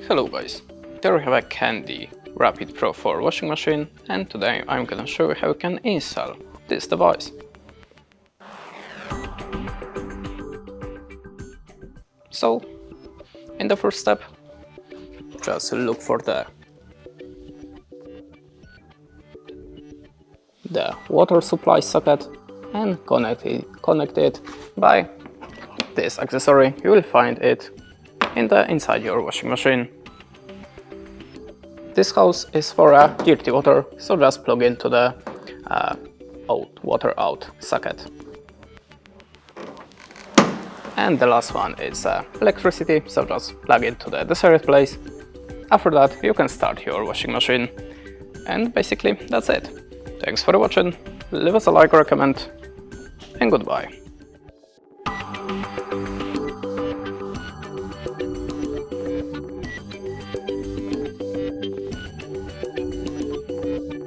Hello guys, there we have a Candy Rapid Pro 4 washing machine, and today I'm gonna show you how you can install this device. So, in the first step, just look for the water supply socket and connect it by this accessory. You will find it inside your washing machine. This hose is for dirty water, so just plug into the water out socket. And the last one is electricity, so just plug into the desired place. After that, you can start your washing machine. And basically, that's it. Thanks for watching, leave us a like or a comment, and goodbye.